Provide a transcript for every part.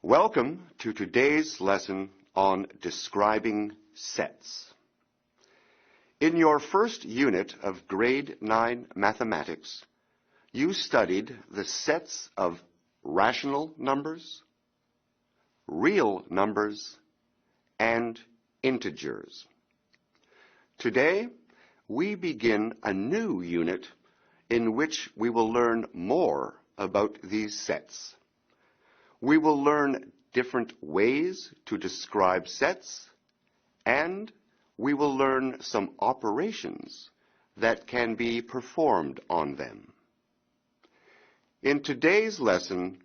Welcome to today's lesson on describing sets. In your first unit of grade 9 mathematics, you studied the sets of rational numbers, real numbers, and integers. Today, we begin a new unit in which we will learn more about these sets. We will learn different ways to describe sets, and we will learn some operations that can be performed on them. In today's lesson,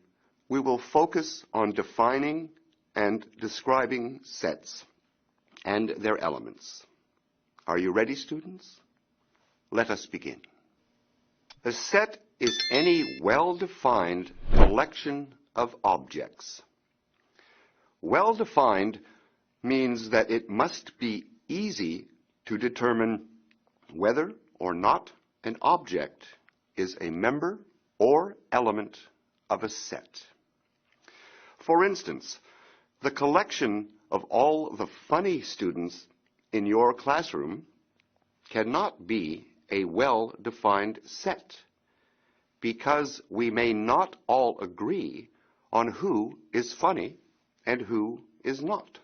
we will focus on defining and describing sets and their elements. Are you ready, students? Let us begin. A set is any well-defined collection of objects. Well-defined means that it must be easy to determine whether or not an object is a member or element of a set. For instance, the collection of all the funny students in your classroom cannot be a well-defined set, because we may not all agree on who is funny and who is not.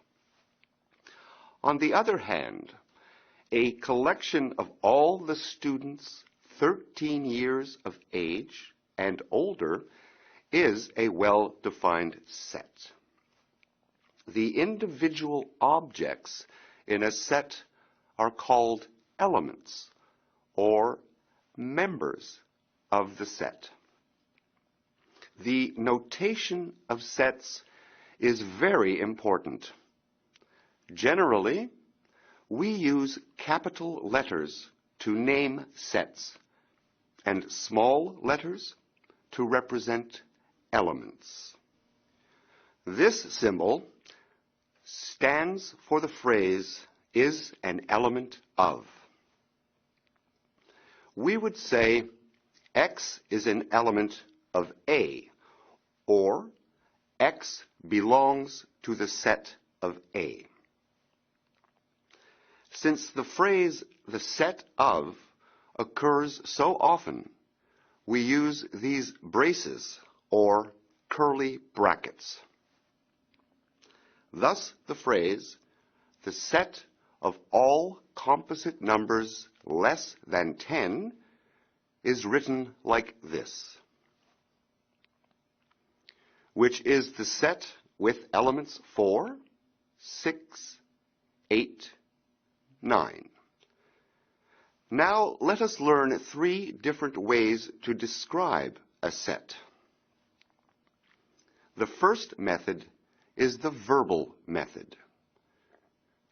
On the other hand, a collection of all the students 13 years of age and older is a well-defined set. The individual objects in a set are called elements or members of the set. The notation of sets is very important. Generally, we use capital letters to name sets and small letters to represent elements. This symbol stands for the phrase, is an element of. We would say X is an element of A, or X belongs to the set of A. Since the phrase the set of occurs so often, we use these braces or curly brackets. Thus, the phrase the set of all composite numbers less than 10 is written like this, which is the set with elements 4, 6, 8, 9. Now let us learn 3 different ways to describe a set. The first method is the verbal method.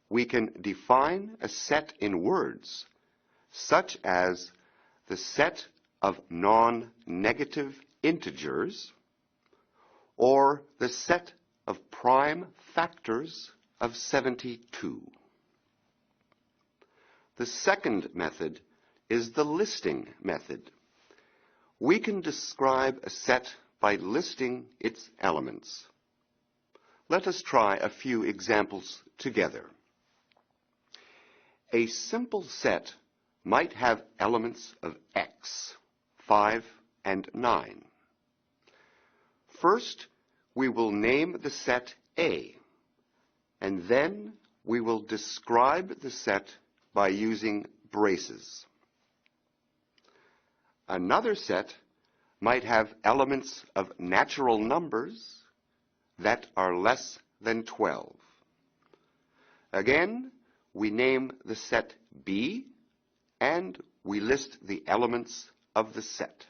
We can define a set in words, such as the set of non-negative integers, or the set of prime factors of 72. The second method is the listing method. We can describe a set by listing its elements. Let us try a few examples together. A simple set might have elements of X, 5 and 9. First, we will name the set A, and then we will describe the set by using braces. Another set might have elements of natural numbers that are less than 12. Again, we name the set B, and we list the elements of the set.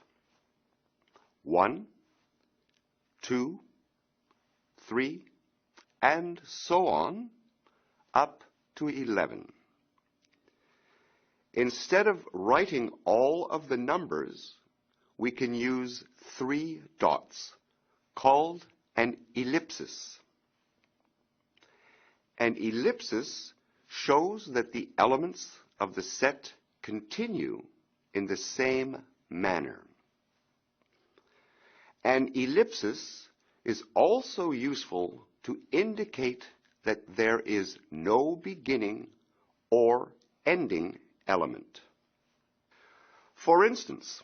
1, 2, 3, and so on, up to 11. Instead of writing all of the numbers, we can use 3 dots, called an ellipsis. An ellipsis shows that the elements of the set continue in the same manner. An ellipsis is also useful to indicate that there is no beginning or ending element. For instance,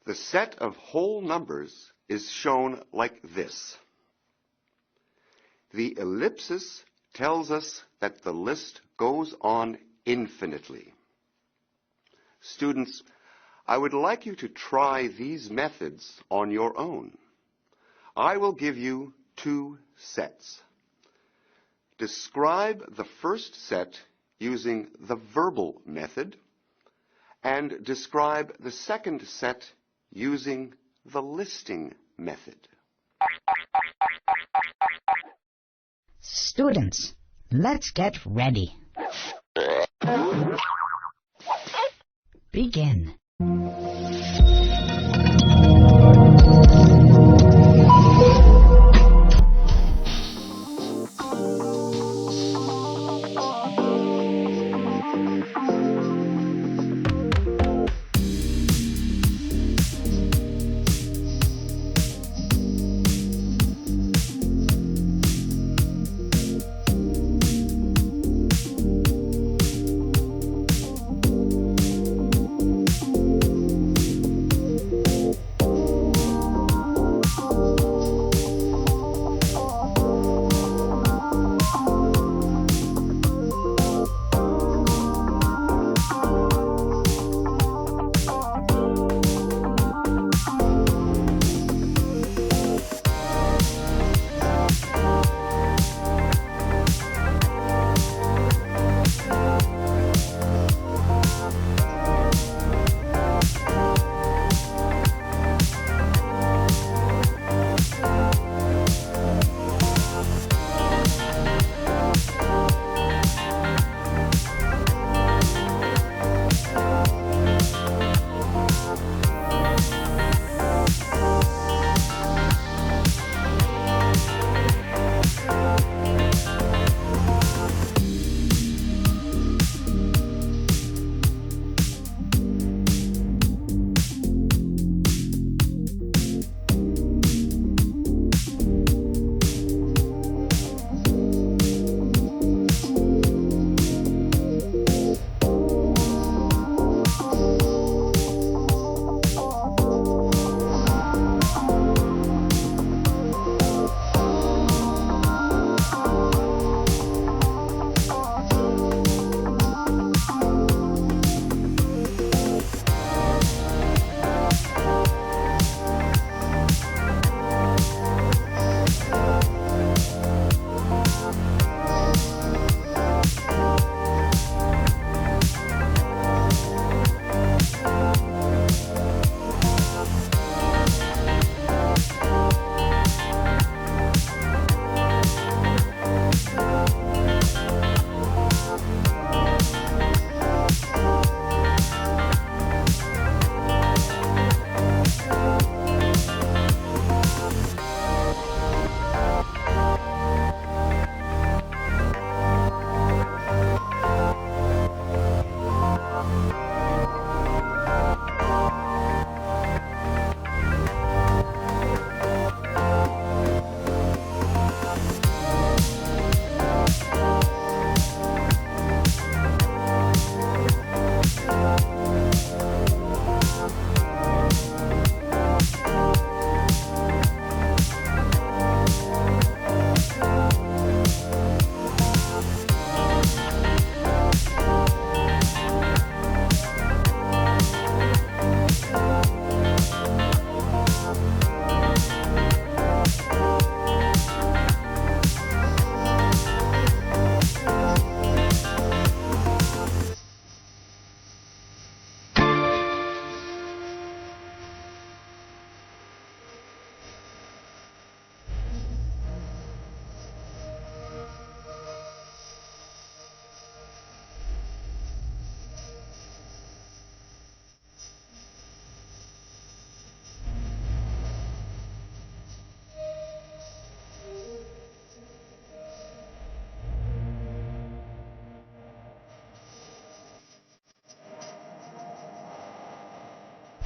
the set of whole numbers is shown like this. The ellipsis tells us that the list goes on infinitely. Students, I would like you to try these methods on your own. I will give you 2 sets. Describe the first set using the verbal method, and describe the second set using the listing method. Students, let's get ready. Begin.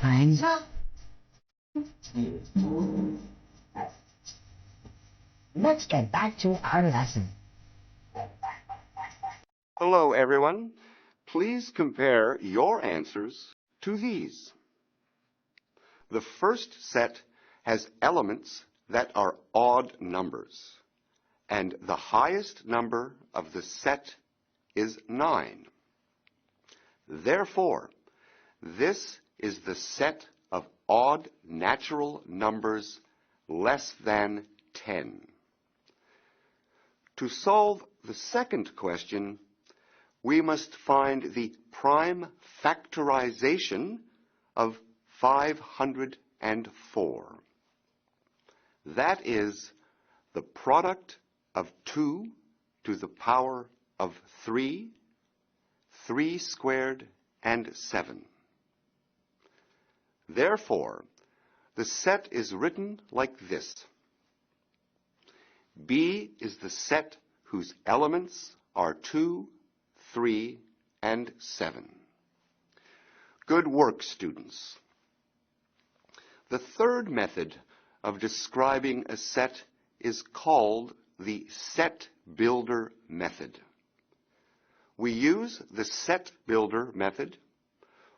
Fine. Let's get back to our lesson. Hello, everyone. Please compare your answers to these. The first set has elements that are odd numbers, and the highest number of the set is 9. Therefore, this is the set of odd natural numbers less than 10. To solve the second question, we must find the prime factorization of 504. That is the product of 2 to the power of 3, 3 squared, and 7. Therefore, the set is written like this. B is the set whose elements are 2, 3, and 7. Good work, students. The third method of describing a set is called the set builder method. We use the set builder method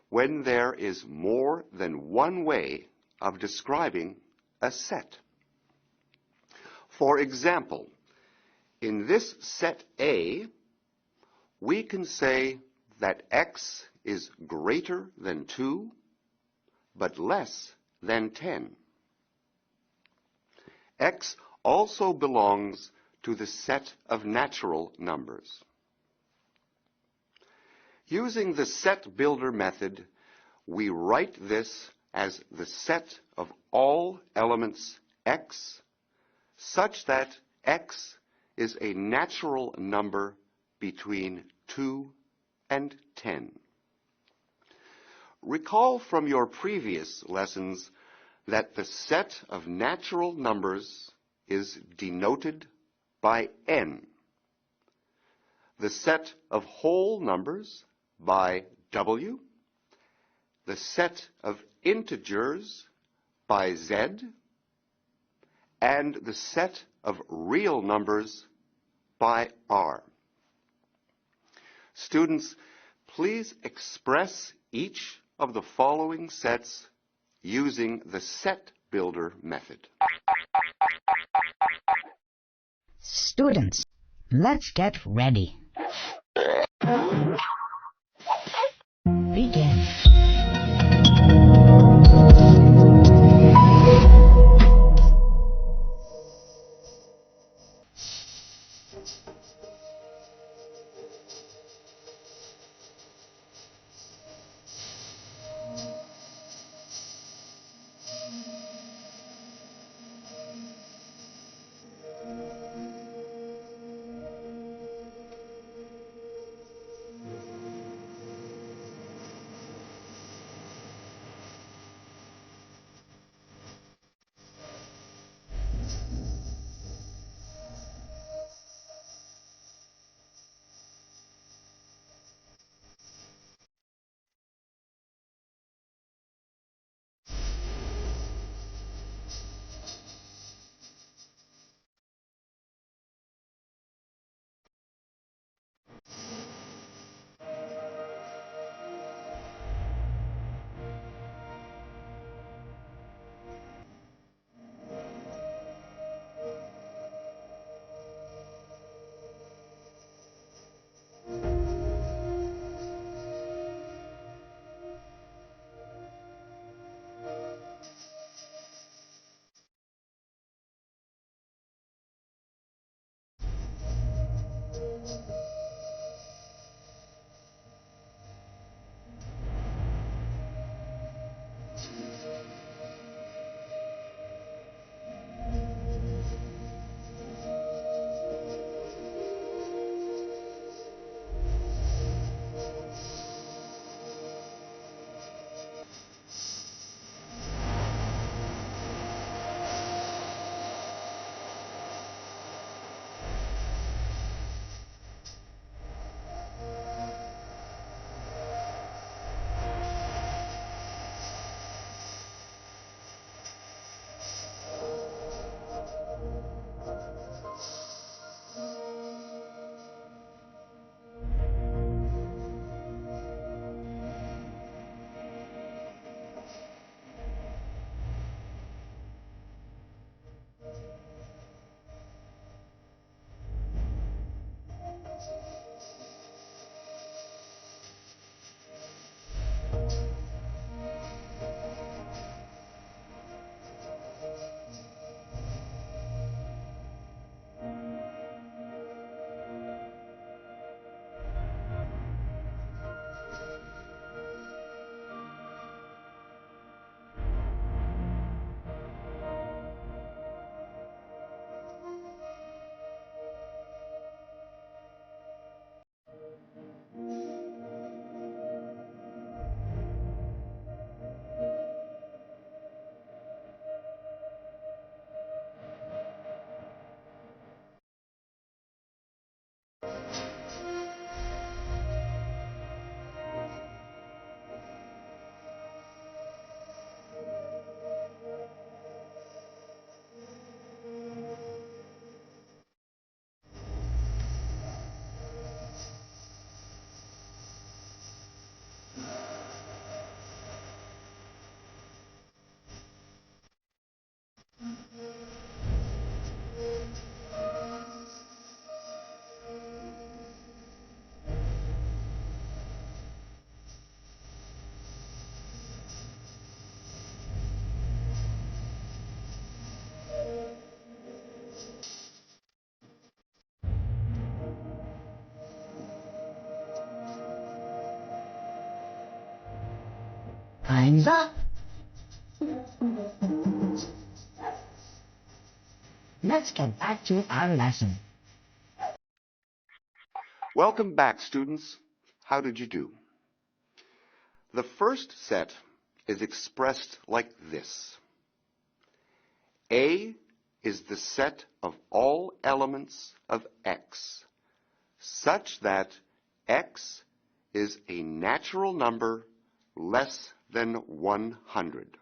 when there is more than one way of describing a set. For example, in this set A, we can say that x is greater than 2, but less than 10. X also belongs to the set of natural numbers. Using the set builder method, we write this as the set of all elements x, such that x is a natural number between 2 and 10. Recall from your previous lessons that the set of natural numbers is denoted by n, the set of whole numbers by w, the set of integers by z, and the set of real numbers by r. Students, please express each of the following sets using the set builder method. Students, let's get ready. Begin. Time's up. Let's get back to our lesson. Welcome back, students. How did you do? The first set is expressed like this. A is the set of all elements of X, such that X is a natural number less than 100.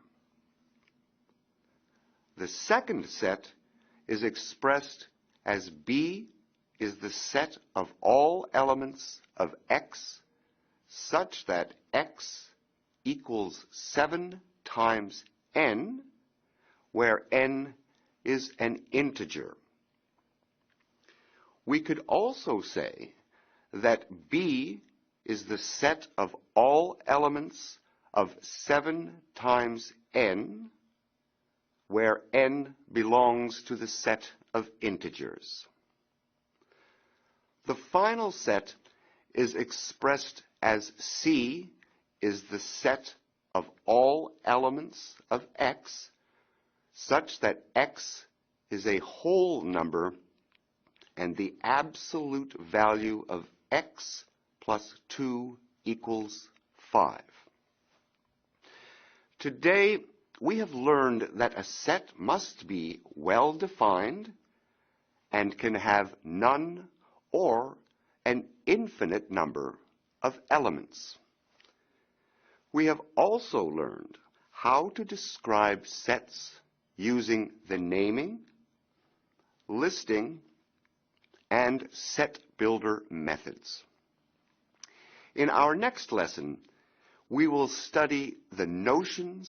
The second set is expressed as B is the set of all elements of X such that X equals 7 times N, where N is an integer. We could also say that B is the set of all elements of 7 times N, where N belongs to the set of integers. The final set is expressed as C is the set of all elements of X, such that X is a whole number and the absolute value of X plus 2 equals 5. Today, we have learned that a set must be well defined and can have none or an infinite number of elements. We have also learned how to describe sets using the naming, listing, and set builder methods. In our next lesson, we will study the notions